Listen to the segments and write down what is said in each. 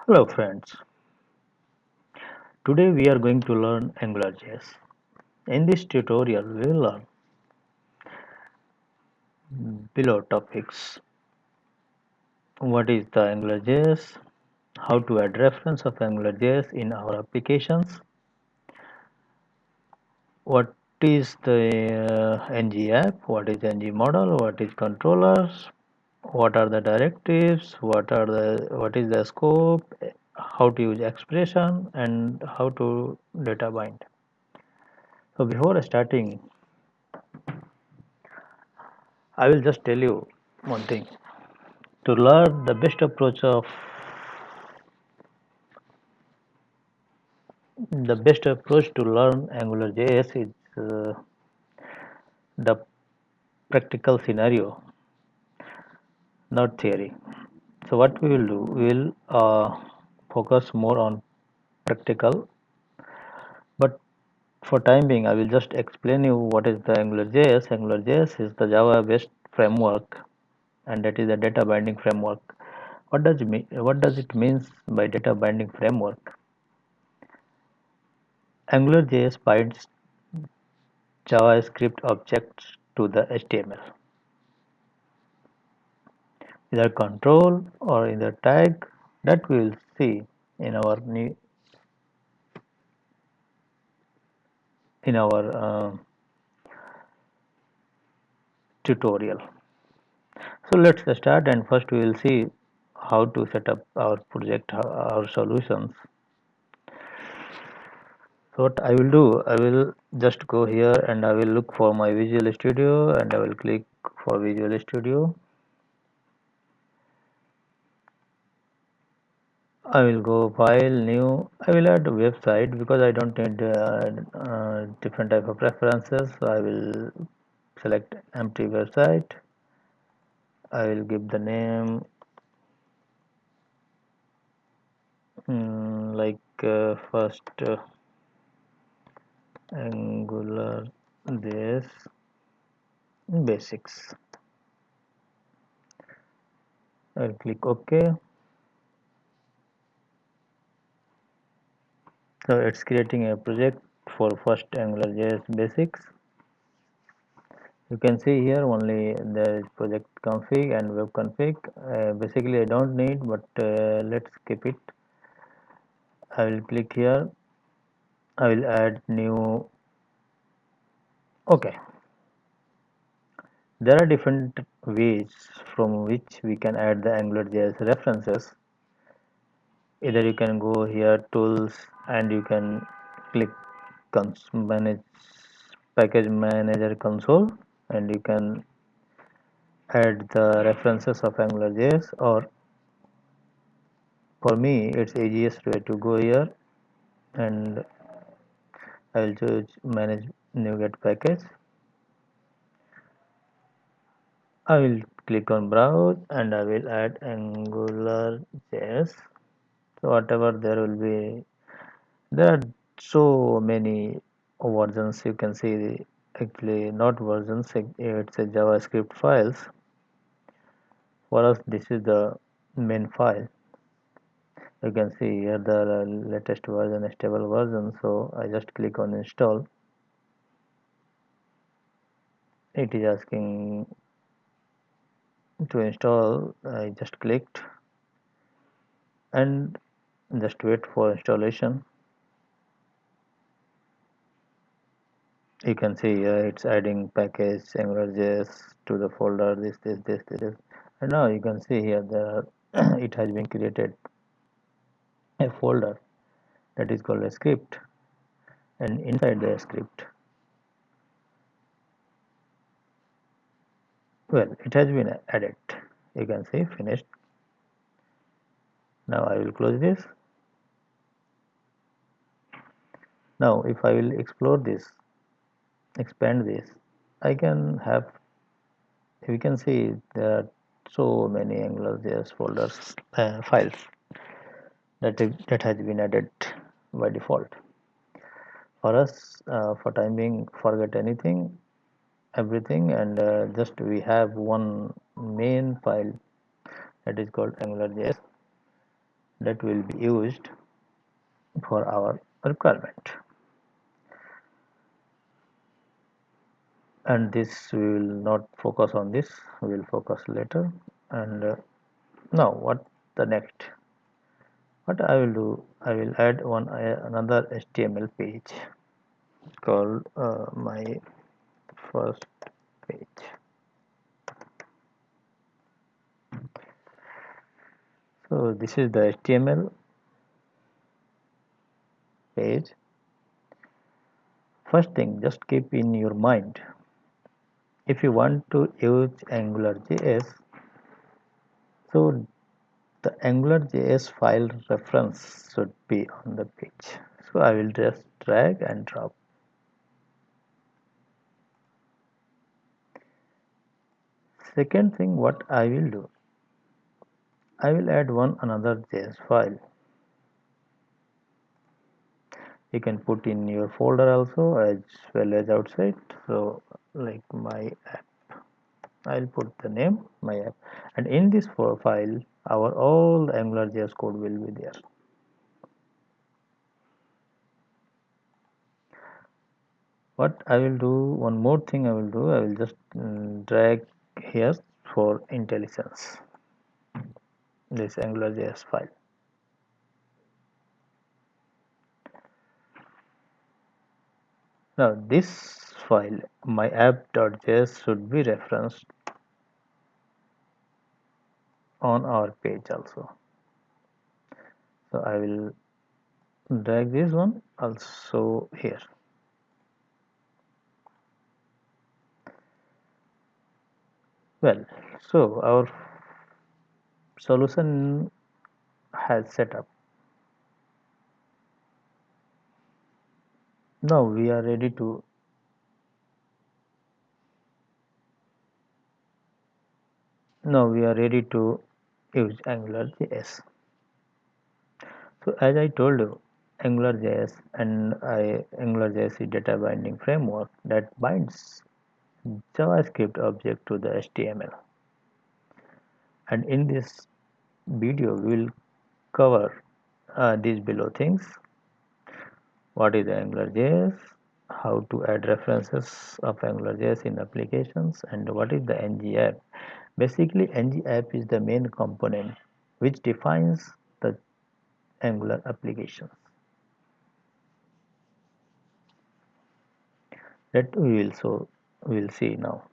Hello friends, today we are going to learn Angularjs. In this tutorial we will learn below topics: what is the Angularjs, how to add reference of Angularjs in our applications, what is the ng app, what is ng model, what is controllers, what are the directives, what is the scope, how to use expression and how to data bind. So before starting, I will just tell you one thing. To learn the best approach to learn AngularJS is the practical scenario, not theory. So what we will do, we will focus more on practical, but for time being, I will just explain you what is the AngularJS. AngularJS is the Java-based framework, and that is a data binding framework. What does it means by data binding framework? AngularJS binds JavaScript objects to the HTML, either control or either tag, that we will see in our tutorial. So let's start, and first we will see how to set up our project, our solutions. So what I will do, I will just go here and I will look for my Visual Studio and I will click for Visual Studio. I will go file new. I will add a website because I don't need different type of preferences. So I will select empty website. I will give the name first Angular this basics. I will click OK. So it's creating a project for first AngularJS basics. You can see here only there is project config and web config. Basically I don't need, but let's skip it. I will click here. I will add new. Okay, there are different ways from which we can add the AngularJS references. Either you can go here tools and you can click manage package manager console and you can add the references of AngularJS, or for me it's easiest way to go here and I will choose manage NuGet package. I will click on browse and I will add AngularJS. So whatever there are so many versions. You can see actually not versions, it's a JavaScript files. For us this is the main file. You can see here the latest version, stable version. So I just click on install. It is asking to install. I just clicked and just wait for installation. You can see here it's adding package AngularJS to the folder, this, and now you can see here it has been created a folder that is called a script, and inside the script, well, it has been added. You can see finished. Now I will close this. Now if I will explore this, expand this, I can have, we can see there are so many AngularJS folders, files that has been added by default. For us, for time being, forget everything, and just we have one main file that is called AngularJS. that will be used for our requirement. And this we will not focus on this, we will focus later. And now what the next, what I will do, I will add another HTML page called my first page. So this is the HTML page. First thing, just keep in your mind, if you want to use AngularJS, so the AngularJS file reference should be on the page. So I will just drag and drop. Second thing, what I will do, I will add another JS file. You can put in your folder also as well as outside. So like my app, I'll put the name my app, and in this file our all the AngularJS code will be there. What I will do, one more thing I will do, I will just drag here for intelligence this AngularJS file. Now this file my app.js should be referenced on our page also. So I will drag this one also here. Well, so our solution has set up. Now we are ready to use AngularJS. So as I told you, AngularJS is data binding framework that binds JavaScript object to the HTML. And in this video, we will cover these below things. What is AngularJS? How to add references of AngularJS in applications, and what is the ng-app? Basically, ng-app is the main component which defines the Angular applications. That we will see now.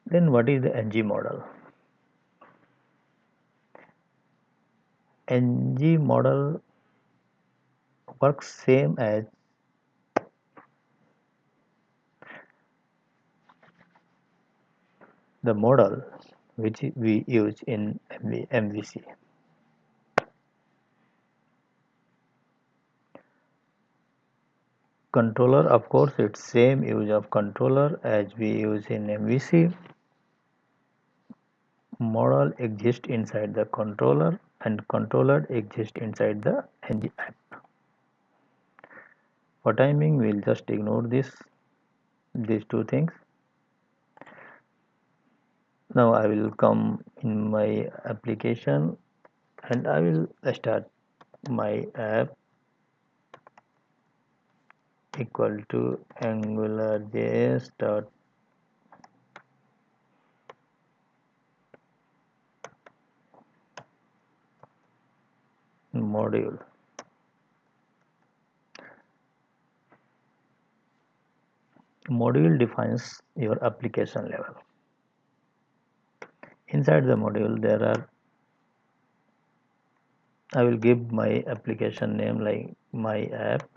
Then what is the ng model? Ng model works same as the model which we use in MVC. Controller, of course, it's same use of controller as we use in MVC. Model exists inside the controller and controller exists inside the ng app. For timing, we'll just ignore these two things. Now I will come in my application and I will start my app equal to AngularJS dot module. Module defines your application level. Inside the module there are, I will give my application name like my app,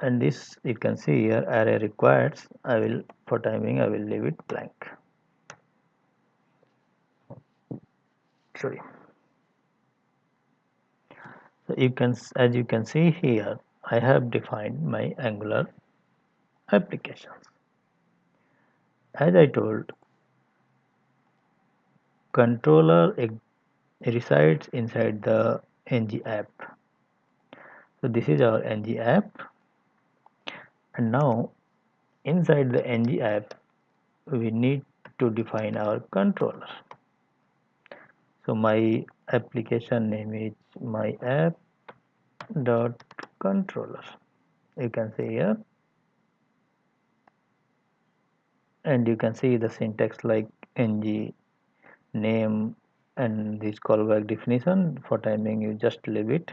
and this you can see here array required. I will, for timing, I will leave it blank. Sorry. So as you can see here, I have defined my Angular applications. As I told, controller resides inside the ng app. So this is our ng app, and now inside the ng app we need to define our controller. So my application name is my app dot controller. You can see here, and you can see the syntax like ng name and this callback definition. For timing, you just leave it.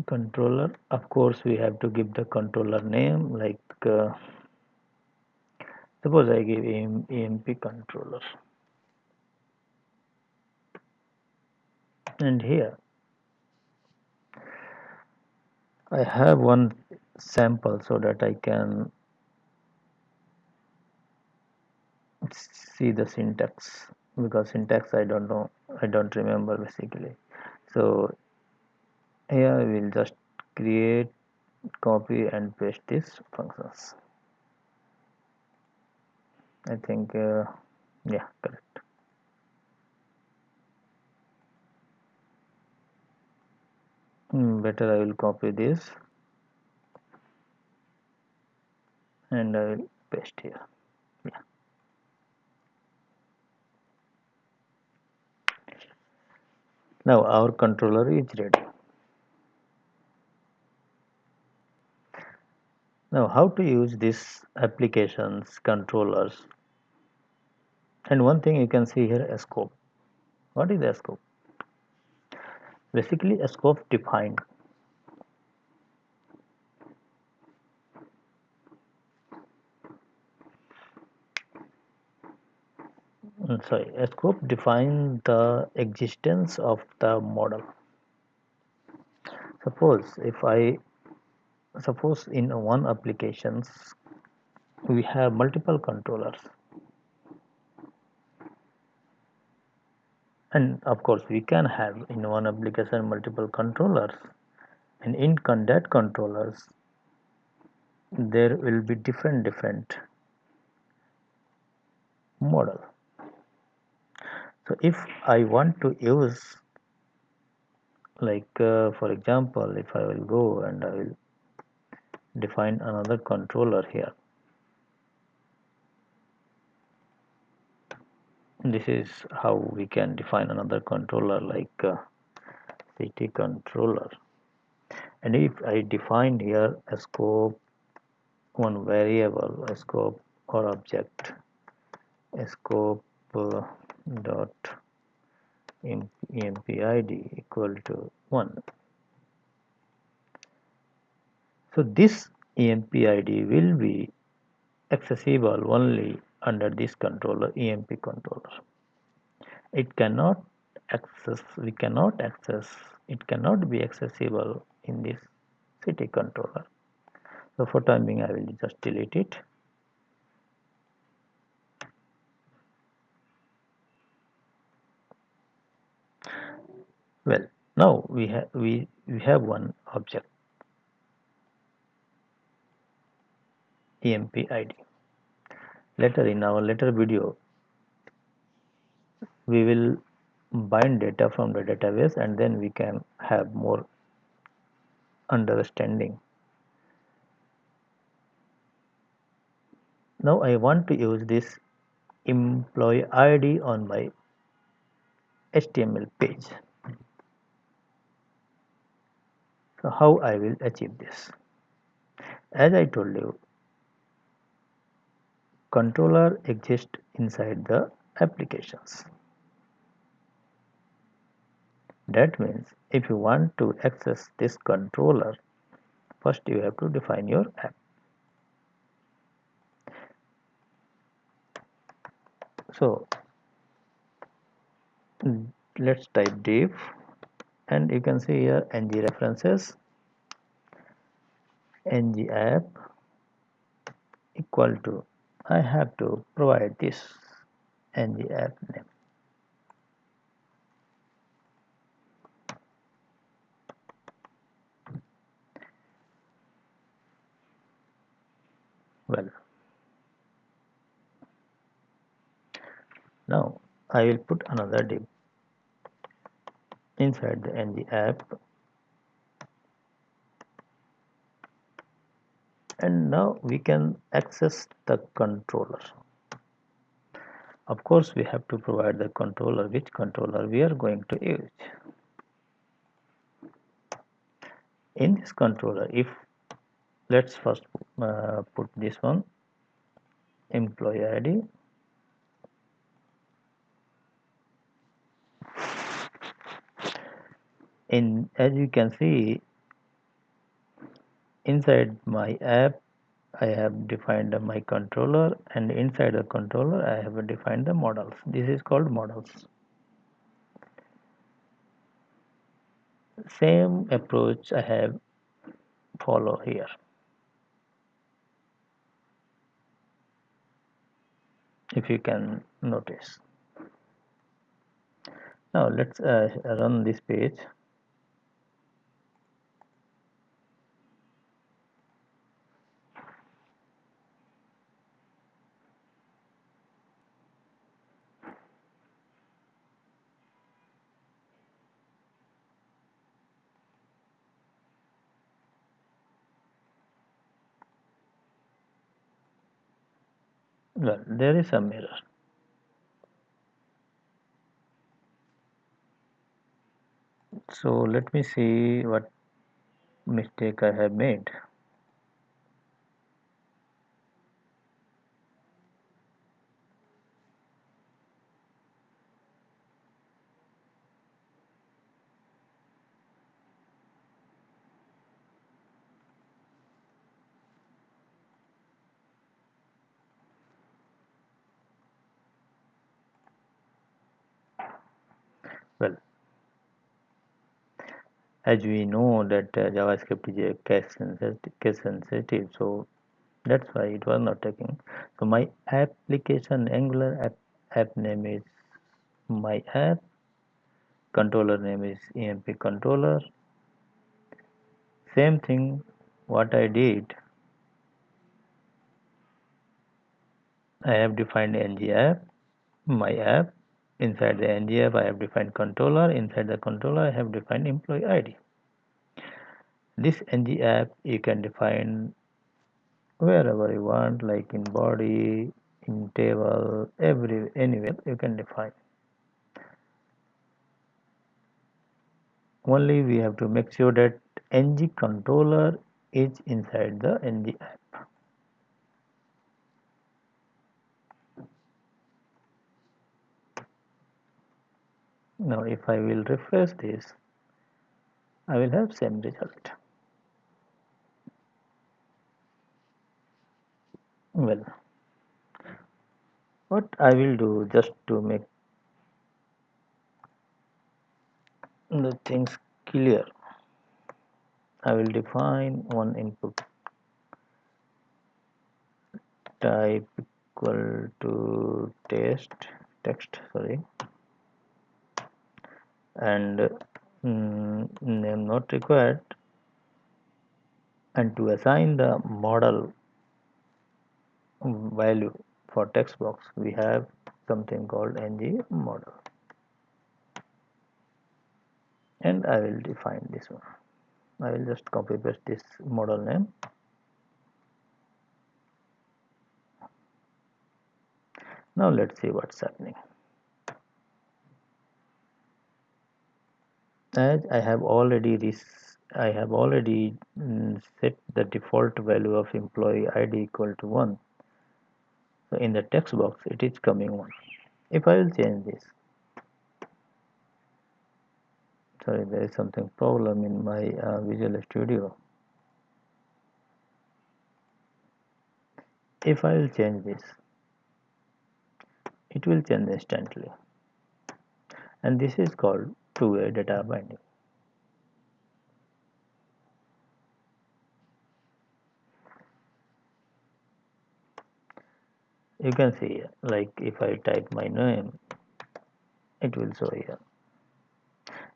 Controller, of course, we have to give the controller name like suppose I give EMP controller, and here I have one sample so that I can see the syntax, because syntax I don't know, I don't remember basically. So here we will just create, copy and paste these functions. I think yeah, correct. Better I will copy this and I will paste here. Yeah. Now our controller is ready. Now how to use these applications, controllers, and one thing you can see here, a scope. What is a scope? Basically a scope defined. Sorry, a scope defines the existence of the model. Suppose in one applications we have multiple controllers, and of course we can have in one application multiple controllers, and in that controllers there will be different model. So if I want to use like for example, if I will go and I will define another controller here, this is how we can define another controller like city controller. And if I define here a scope, one variable, a scope or object, a scope dot empid equal to 1. So this empid will be accessible only under this controller, emp controller. It cannot we cannot access, it cannot be accessible in this city controller. So for time being I will just delete it. Well, now we have one object, empid. Later in our later video we will bind data from the database, and then we can have more understanding. Now I want to use this employee ID on my HTML page. So how I will achieve this? As I told you, controller exists inside the applications. That means if you want to access this controller, first you have to define your app. So let's type div, and you can see here ng references, ng app equal to, I have to provide this ng app name. Well, now I will put another div inside the ng app, and now we can access the controller. Of course, we have to provide the controller, which controller we are going to use. In this controller, if let's first put this one, employee ID. As you can see, inside my app I have defined my controller, and inside the controller I have defined the models. This is called models. Same approach I have follow here. If you can notice. Now let's run this page. Well, there is a mirror. So let me see what mistake I have made. Well, as we know that JavaScript is a case sensitive, so that's why it was not taking. So my application Angular app name is my app, controller name is EMP controller. Same thing what I did, I have defined ng app, my app. Inside the ng app I have defined controller. Inside the controller I have defined employee ID. This ng app you can define wherever you want, like in body, in table, anywhere you can define. Only we have to make sure that ng controller is inside the ng app. Now if I will refresh this, I will have same result. Well, what I will do, just to make the things clear, I will define one input type equal to text, sorry, and name not required, and to assign the model value for text box we have something called ng model, and I will define this one. I will just copy paste this model name. Now let's see what's happening. As I have already set the default value of employee ID equal to 1. So in the text box it is coming 1. If I will change this, sorry, there is something problem in my Visual Studio. If I will change this, it will change instantly, and this is called two-way data binding. You can see, like if I type my name, it will show here,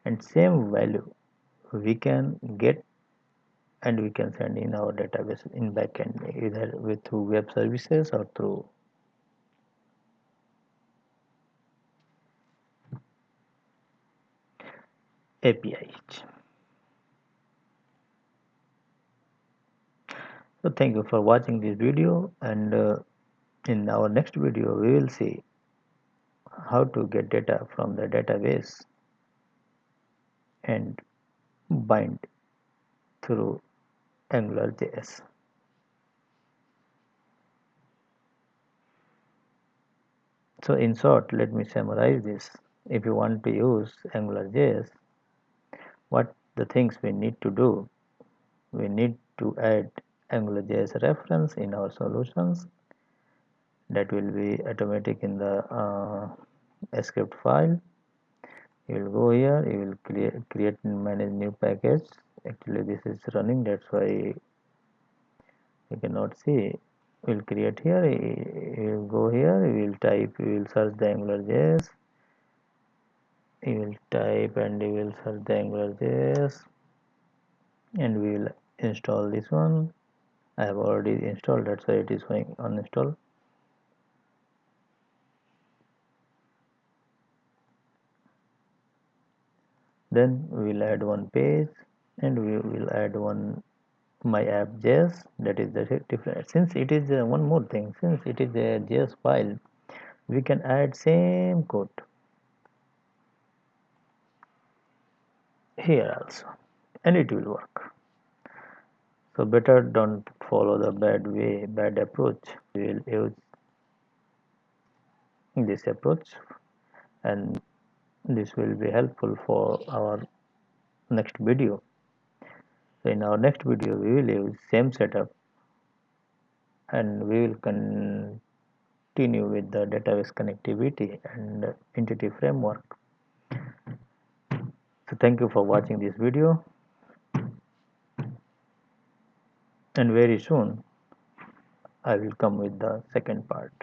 and same value we can get and we can send in our database in backend, either through web services or through APIs. So thank you for watching this video, and in our next video we will see how to get data from the database and bind through Angularjs. So in short, let me summarize this. If you want to use Angularjs, what the things we need to do? We need to add Angularjs reference in our solutions. That will be automatic in the script file. You will go here, you will create and manage new package. Actually this is running, that's why you cannot see. We'll create here, you will go here, you will type, you will search the AngularJS, you will type and you will search the AngularJS, and we will install this one. I have already installed, that's why it is going uninstall. Then we will add one page, and we will add one my app.js. That is the different. Since it is one more thing, since it is a JS file, we can add same code here also, and it will work. So better don't follow the bad approach. We will use this approach, and this will be helpful for our next video. So in our next video we will use same setup, and we will continue with the database connectivity and entity framework. So thank you for watching this video, and very soon I will come with the second part.